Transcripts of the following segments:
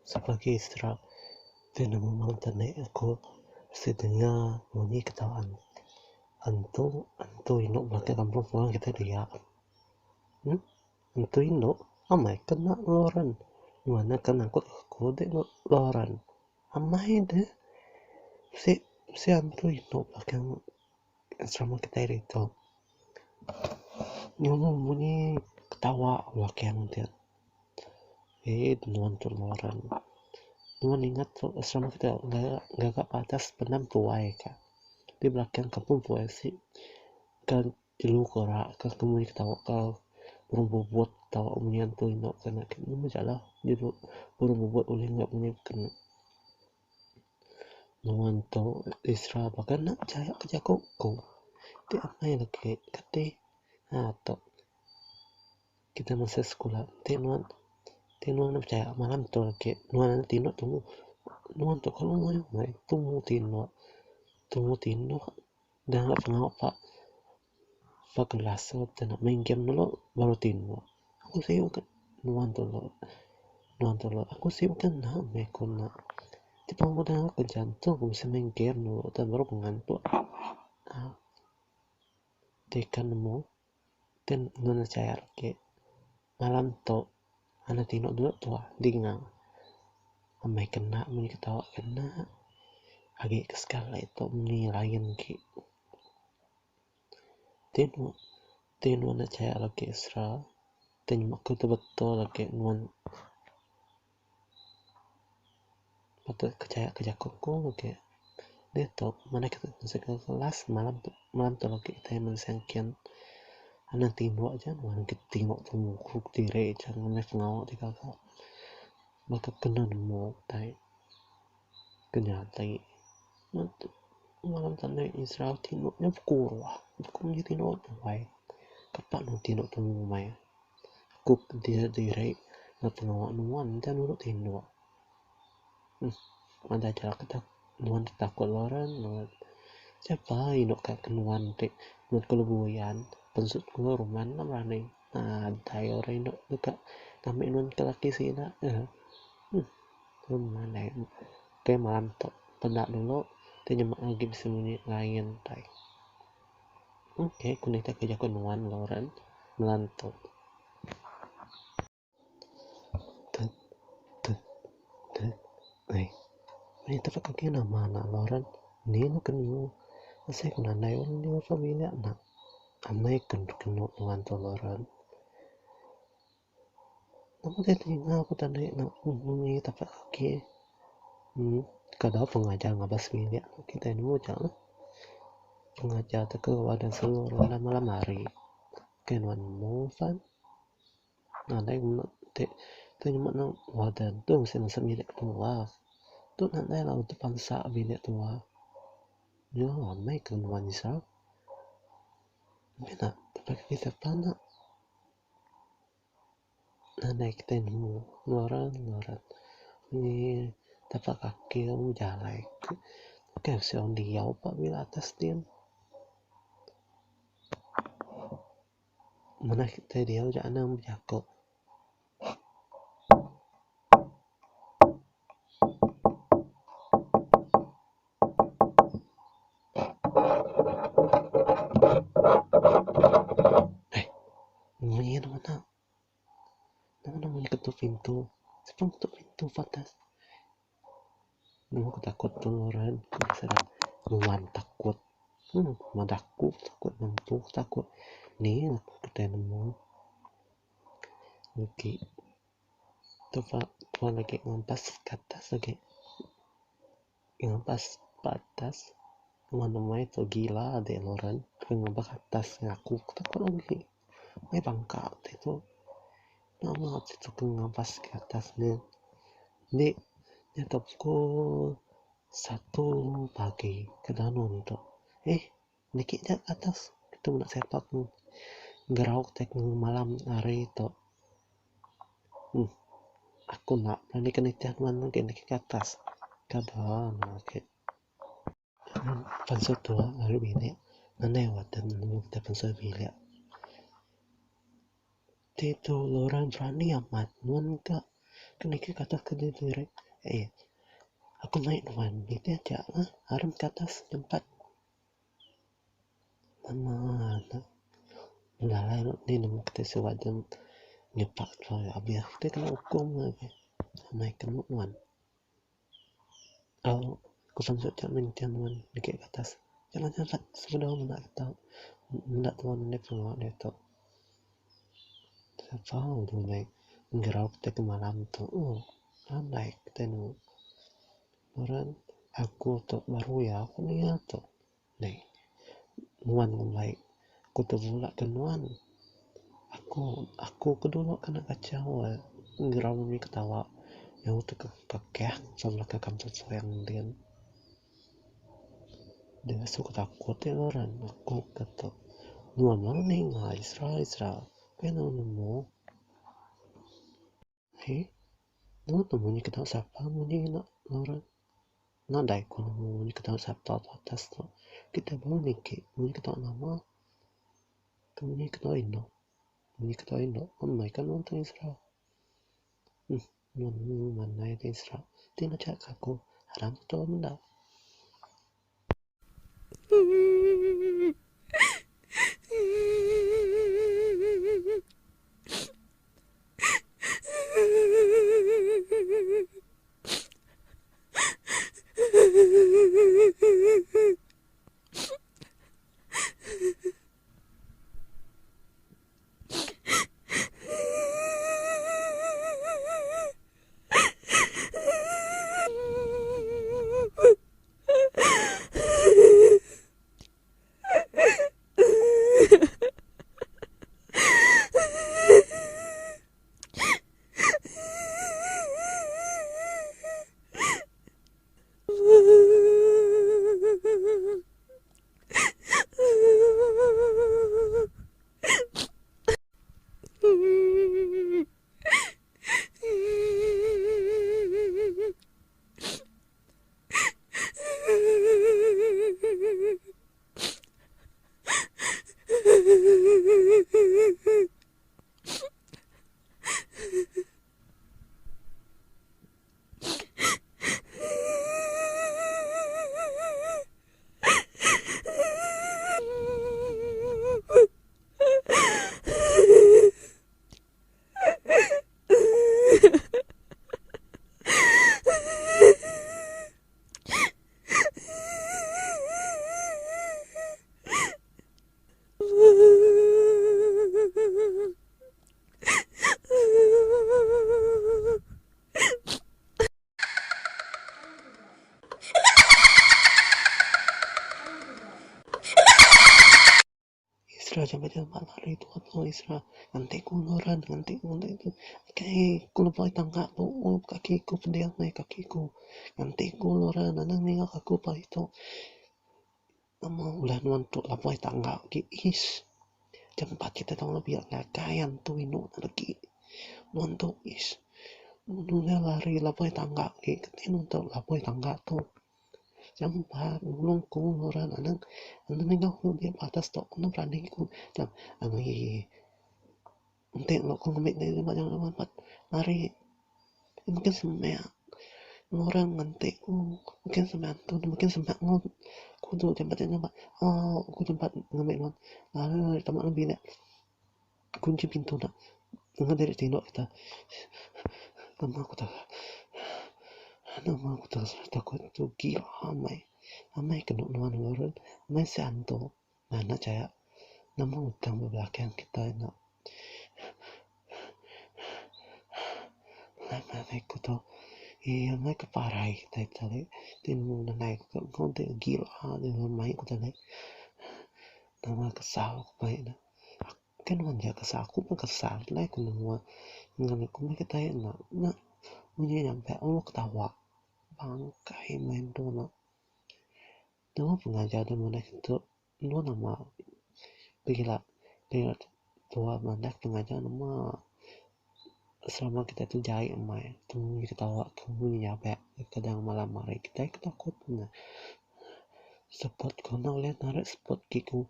sebagai Ezra dan memang Tanah aku sedengah bunyi ketawaan Antu induk belakang kampung pulang kita lihat Antu induk amai kena loran mana kan aku kode loran amai deh si Antu induk belakang asrama kita itu ngomong bunyi ketawa belakang dia nonton loran Nuan ingat tuh asrama kita nggak patas pendam tuai kak di belakang kampung puisi kan jelu korak kan kemudian ketawa kau burung bobot tawa umian tuh indok karena ini masalah jelu burung bobot oleh nggak punya kena nuan tuh Ezra bahkan nak caya kerja koko di apa yang lagi kate atau kita masih sekolah tenuan nak percaya malam tuh lagi nuan tino tunggu nuan tuh kalau mau tunggu tino dan nggak pernah apa kelas dan nak main game dulu baru tino aku sih kan nuan dulu aku sih kan nak mekon nak tiba udah ke jantung aku bisa main game dulu dan baru mengantuk tekan mo dan nuna cair ke malam to anak tino dulu tua dingang amai kena muni ketawa kena agak ke skala itu muni lain ki tino na cair lagi Ezra dan aku tuh betul lagi nuan betul kerja koko lagi dia tuh mana kita masuk ke kelas malam tuh lagi kita yang mensengkian anak tino aja nuan kita tino tuh mukuk dire jangan naik ngawak di kakak maka kena nemu tai kenyatai malam Tanah Israel tino nya kurwa bukan tino tuai kapan nu tino tuh bumai aku dia dire na pengawak nuan dan nurut tino ada cara kita nuan takut loran nuan siapa indok kak nuan dek nuan kelebuyan pensut gua ruman nam rane tayo orang indok dekat kami nuan ke laki sila ruman deh kayak malam tok pendak dulu dia nyemak lagi bisa bunyi lain tai oke kunita kerja nuan loran melantok ini tapi kaki nama anak loran ini lo kenu saya kena nadai orang di familia anak amai kenu nuan to loran namun dia tinggal aku tanda nak hubungi tapi kaki kadang pengajar ngabas milik kita ini mau jangan pengajar ke wadah seluruh malam hari kenuan movan nadai tu nyemak nang wadah tu mesti masa milik tua tu nadai lah untuk bangsa milik tua ya amai kenuan Israel mana tapi kita panak nadai kita nemu loran ini tapak kaki kamu jalan kayak si on dia pak bila atas dia mana kita dia jangan berjago ini mana ketuk pintu sebelum ketuk pintu patas aku takut orang sedang nuan takut madaku takut nempuk takut nih aku ketemu lagi tuan lagi ngampas ke atas lagi ngampas ke atas namanya itu gila deh loran ngampas ke atas ngaku takut lagi bangka itu nama itu ngampas ke atasnya ini nyetop pukul 1 pagi ke danau untuk dikit ke atas itu nak sepak ngerauk tek malam hari itu aku nak berani kenitian mana ke atas kada oke pansut tua hari ini aneh wadah nemu kita pansut bilik itu orang berani amat nuan ke kena ke atas ke diri aku naik nuan itu aja harum ke atas tempat mana lah ni nemu kita sewajan nyepak lah abis kita kena hukum lagi naik ke nuan kusan sejak mintian nuan dikit ke atas jalan-jalan sudah nak kita nak tuan nak tengok dia tu tahu tu naik ngerau kita ke malam tu naik kita nu orang aku tu baru ya aku ni tu naik nuan baik aku tu pula ke nuan aku kedulu kena kacau ngerau ni ketawa yang tu kakek sama ke kampus yang dia suka takut ya orang aku kata nuan mana ni Ezra kena nemu nemu ni kita siapa ni nak orang nadai ko nemu ni kita siapa atas tu kita baru nikah ni kita nama kemudian kita indo amai kan nonton Ezra mana itu Ezra dia nak cakap aku haram tu benda Ezra sampai dia lari tu apa Ezra nanti ku loran nanti itu kayak ku lepas tangga tu kakiku pedih naik kakiku nanti ku loran nanang nengok aku pa itu nama ulah nuan tu lepas tangga ki is jam 4 kita tahu lebih lagayan tu inu lagi nuan tu is nuan lari lepas tangga ki ketinu tu lepas tangga tu jam 4 nulung ku loran anang nengok dia atas tu nu berani ku jam amai nanti lo ku ngambil dari macam apa lari mungkin semuanya orang nanti mungkin sampai Antu mungkin sampai aku tu tempat aku tempat ngambil lalu tempat lebih nak kunci pintu nak dengar dari tindok kita nama aku tak takut tu gila amai kena nuan orang amai si Antu mana caya nama utang belakang kita nak nama aku tu amai keparai tadi tinmu naik kau tu gila dengan mai aku tadi nama kesal baik dah kan wanja kesal aku pun kesal lah aku nemu dengan aku kita nak punya nyampe ketawa bangkai main tu nak nama pengajar dan mana itu lu nama bila tua mandak pengajar nama selama kita tu jahit amai tu ketawa kamu nyampe kadang malam hari kita takut punya spot kena oleh narik spot kiku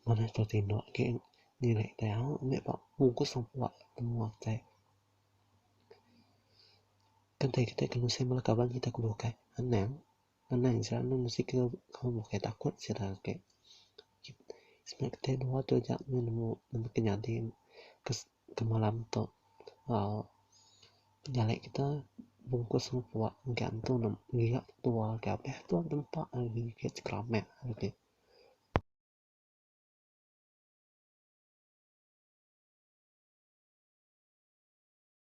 mana tu tindok ke nilai tahu ambil pak bungkus sampai semua teh tadi kita kena malah kawan kita ku bukai anang selalu mesti kamu bukai takut sih kayak sebenarnya kita dua tu aja nemu nyadi ke malam tu nyalek kita bungkus semua ke Antu giat tua ke apa tu tempat lagi kayak keramet lagi